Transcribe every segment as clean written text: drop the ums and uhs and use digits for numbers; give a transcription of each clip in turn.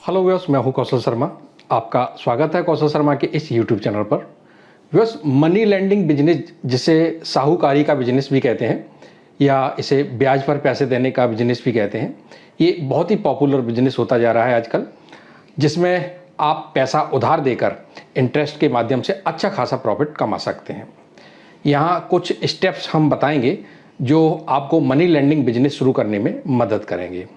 Hello viewers, मैं हूं कौशल शर्मा। आपका स्वागत है कौशल शर्मा के इस यूट्यूब चैनल पर। व्यूअर्स, मनी लेंडिंग बिजनेस, जिसे साहूकारी का बिजनेस भी कहते हैं या इसे ब्याज पर पैसे देने का बिजनेस भी कहते हैं, ये बहुत ही पॉपुलर बिजनेस होता जा रहा है आजकल, जिसमें आप पैसा उधार देकर इंटरेस्ट के माध्यम से अच्छा खासा प्रॉफिट कमा सकते हैं। यहाँ कुछ स्टेप्स हम बताएंगे जो आपको मनी लेंडिंग बिजनेस शुरू करने में मदद करेंगे।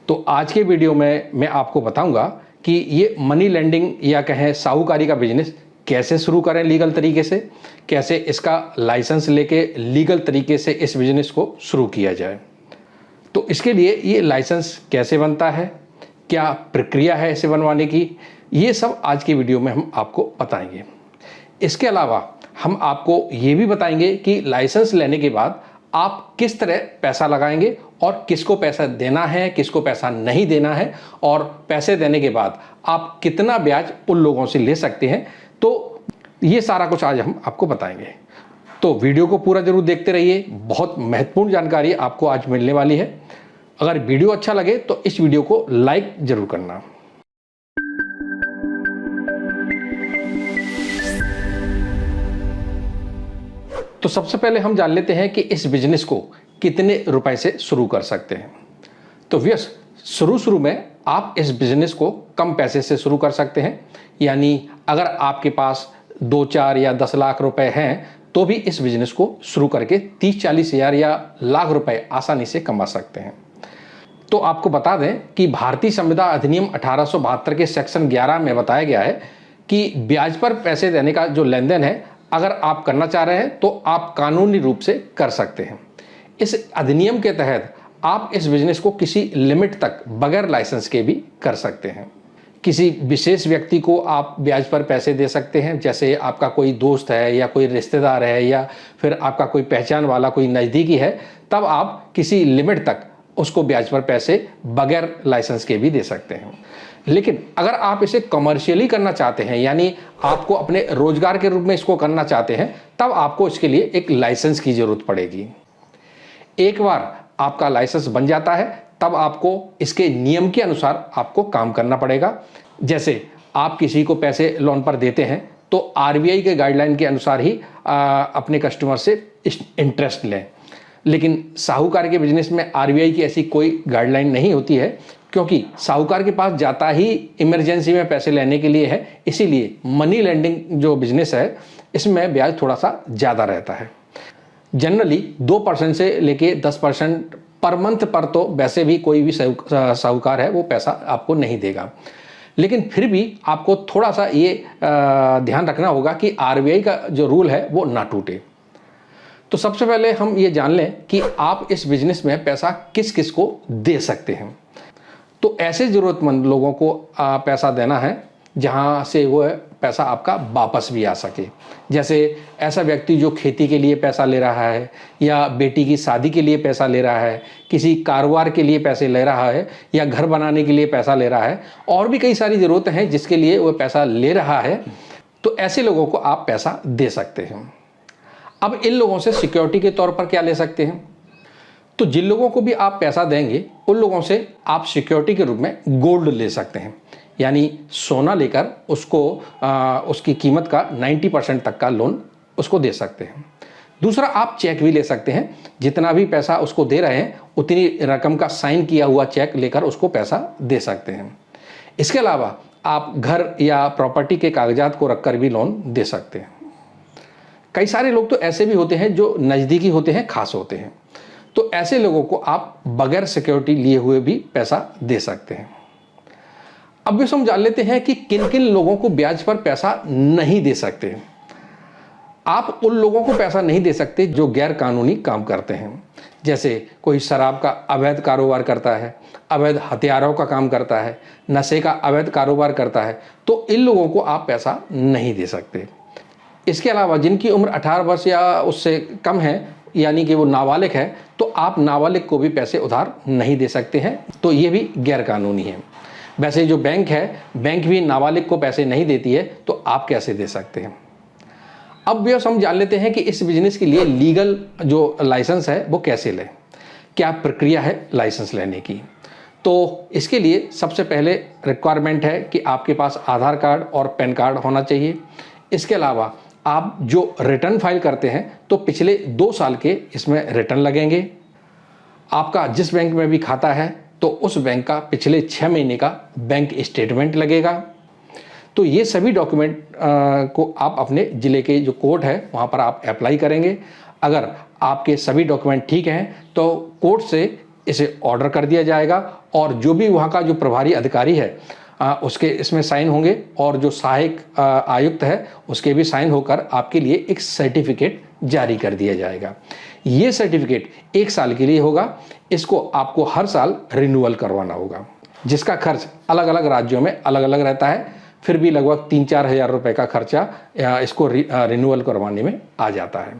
तो आज के वीडियो में मैं आपको बताऊंगा कि ये मनी लेंडिंग या कहें साहूकारी का बिजनेस कैसे शुरू करें लीगल तरीके से, कैसे इसका लाइसेंस लेके लीगल तरीके से इस बिजनेस को शुरू किया जाए। तो इसके लिए ये लाइसेंस कैसे बनता है, क्या प्रक्रिया है इसे बनवाने की, ये सब आज की वीडियो में हम आपको बताएंगे। इसके अलावा हम आपको ये भी बताएंगे कि लाइसेंस लेने के बाद आप किस तरह पैसा लगाएंगे और किसको पैसा देना है, किसको पैसा नहीं देना है, और पैसे देने के बाद आप कितना ब्याज उन लोगों से ले सकते हैं। तो ये सारा कुछ आज हम आपको बताएंगे। तो वीडियो को पूरा जरूर देखते रहिए, बहुत महत्वपूर्ण जानकारी आपको आज मिलने वाली है। अगर वीडियो अच्छा लगे तो इस वीडियो को लाइक जरूर करना। तो सबसे पहले हम जान लेते हैं कि इस बिजनेस को कितने रुपए से शुरू कर सकते हैं। तो व्यस शुरू में आप इस बिजनेस को कम पैसे से शुरू कर सकते हैं। यानी अगर आपके पास 2, 4 या 10 लाख रुपए हैं तो भी इस बिजनेस को शुरू करके 30-40 हज़ार या लाख रुपए आसानी से कमा सकते हैं। तो आपको बता दें कि भारतीय संविदा अधिनियम 1872 के सेक्शन 11 में बताया गया है कि ब्याज पर पैसे देने का जो लेन देन है, अगर आप करना चाह रहे हैं तो आप कानूनी रूप से कर सकते हैं। इस अधिनियम के तहत आप इस बिजनेस को किसी लिमिट तक बगैर लाइसेंस के भी कर सकते हैं। किसी विशेष व्यक्ति को आप ब्याज पर पैसे दे सकते हैं, जैसे आपका कोई दोस्त है या कोई रिश्तेदार है या फिर आपका कोई पहचान वाला कोई नज़दीकी है, तब आप किसी लिमिट तक उसको ब्याज पर पैसे बगैर लाइसेंस के भी दे सकते हैं। लेकिन अगर आप इसे कमर्शियली करना चाहते हैं, यानी आपको अपने रोजगार के रूप में इसको करना चाहते हैं, तब आपको इसके लिए एक लाइसेंस की जरूरत पड़ेगी। एक बार आपका लाइसेंस बन जाता है तब आपको इसके नियम के अनुसार आपको काम करना पड़ेगा। जैसे आप किसी को पैसे लोन पर देते हैं तो आरबीआई के गाइडलाइन के अनुसार ही अपने कस्टमर से इंटरेस्ट लें। लेकिन साहूकार के बिजनेस में आरबीआई की ऐसी कोई गाइडलाइन नहीं होती है, क्योंकि साहूकार के पास जाता ही इमरजेंसी में पैसे लेने के लिए है। इसीलिए मनी लेंडिंग जो बिजनेस है इसमें ब्याज थोड़ा सा ज़्यादा रहता है। जनरली 2% से लेके 10% पर मंथ पर तो वैसे भी कोई भी साहूकार है वो पैसा आपको नहीं देगा। लेकिन फिर भी आपको थोड़ा सा ये ध्यान रखना होगा कि आरबीआई का जो रूल है वो ना टूटे। तो सबसे पहले हम ये जान लें कि आप इस बिजनेस में पैसा किस किस को दे सकते हैं। तो ऐसे ज़रूरतमंद लोगों को पैसा देना है जहाँ से वो पैसा आपका वापस भी आ सके। जैसे ऐसा व्यक्ति जो खेती के लिए पैसा ले रहा है, या बेटी की शादी के लिए पैसा ले रहा है, किसी कारोबार के लिए पैसे ले रहा है, या घर बनाने के लिए पैसा ले रहा है, और भी कई सारी ज़रूरतें हैं जिसके लिए वो पैसा ले रहा है। तो ऐसे लोगों को आप पैसा दे सकते हैं। अब इन लोगों से सिक्योरिटी के तौर पर क्या ले सकते हैं? तो जिन लोगों को भी आप पैसा देंगे उन लोगों से आप सिक्योरिटी के रूप में गोल्ड ले सकते हैं, यानी सोना लेकर उसको उसकी कीमत का 90% तक का लोन उसको दे सकते हैं। दूसरा, आप चेक भी ले सकते हैं। जितना भी पैसा उसको दे रहे हैं उतनी रकम का साइन किया हुआ चेक लेकर उसको पैसा दे सकते हैं। इसके अलावा आप घर या प्रॉपर्टी के कागजात को रखकर भी लोन दे सकते हैं। कई सारे लोग तो ऐसे भी होते हैं जो नज़दीकी होते हैं, खास होते हैं, तो ऐसे लोगों को आप बगैर सिक्योरिटी लिए हुए भी पैसा दे सकते हैं। अब भी हम जान लेते हैं कि किन किन लोगों को ब्याज पर पैसा नहीं दे सकते। आप उन लोगों को पैसा नहीं दे सकते जो गैर कानूनी काम करते हैं। जैसे कोई शराब का अवैध कारोबार करता है, अवैध हथियारों का काम करता है, नशे का अवैध कारोबार करता है, तो इन लोगों को आप पैसा नहीं दे सकते। इसके अलावा जिनकी उम्र 18 वर्ष या उससे कम है, यानी कि वो नाबालिग है, तो आप नाबालिग को भी पैसे उधार नहीं दे सकते हैं। तो ये भी गैर कानूनी है। वैसे जो बैंक है, बैंक भी नाबालिग को पैसे नहीं देती है, तो आप कैसे दे सकते हैं? अब भी हम जान लेते हैं कि इस बिजनेस के लिए लीगल जो लाइसेंस है वो कैसे लें, क्या प्रक्रिया है लाइसेंस लेने की। तो इसके लिए सबसे पहले रिक्वायरमेंट है कि आपके पास आधार कार्ड और पैन कार्ड होना चाहिए। इसके अलावा आप जो रिटर्न फाइल करते हैं तो पिछले 2 साल के इसमें रिटर्न लगेंगे। आपका जिस बैंक में भी खाता है तो उस बैंक का पिछले 6 महीने का बैंक स्टेटमेंट लगेगा। तो ये सभी डॉक्यूमेंट को आप अपने ज़िले के जो कोर्ट है वहाँ पर आप अप्लाई करेंगे। अगर आपके सभी डॉक्यूमेंट ठीक हैं तो कोर्ट से इसे ऑर्डर कर दिया जाएगा और जो भी वहाँ का जो प्रभारी अधिकारी है उसके इसमें साइन होंगे और जो सहायक आयुक्त है उसके भी साइन होकर आपके लिए एक सर्टिफिकेट जारी कर दिया जाएगा। ये सर्टिफिकेट 1 साल के लिए होगा। इसको आपको हर साल रिन्यूअल करवाना होगा, जिसका खर्च अलग अलग राज्यों में अलग अलग रहता है। फिर भी लगभग 3-4 हज़ार रुपये का खर्चा इसको रिन्यूअल करवाने में आ जाता है।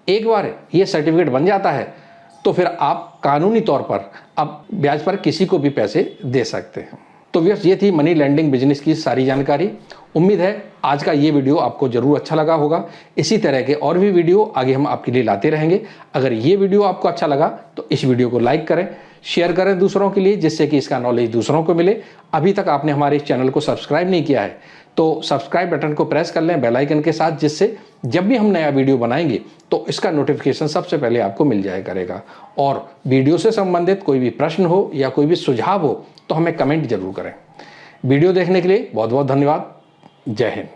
एक बार ये सर्टिफिकेट बन जाता है तो फिर आप कानूनी तौर पर अब ब्याज पर किसी को भी पैसे दे सकते हैं। तो व्यूअर्स, ये थी मनी लैंडिंग बिजनेस की सारी जानकारी। उम्मीद है आज का ये वीडियो आपको जरूर अच्छा लगा होगा। इसी तरह के और भी वीडियो आगे हम आपके लिए लाते रहेंगे। अगर ये वीडियो आपको अच्छा लगा तो इस वीडियो को लाइक करें, शेयर करें दूसरों के लिए, जिससे कि इसका नॉलेज दूसरों को मिले। अभी तक आपने हमारे इस चैनल को सब्सक्राइब नहीं किया है तो सब्सक्राइब बटन को प्रेस कर लें बेल आइकन के साथ, जिससे जब भी हम नया वीडियो बनाएंगे तो इसका नोटिफिकेशन सबसे पहले आपको मिल जाया करेगा। और वीडियो से संबंधित कोई भी प्रश्न हो या कोई भी सुझाव हो तो हमें कमेंट जरूर करें। वीडियो देखने के लिए बहुत बहुत धन्यवाद। जय हिंद।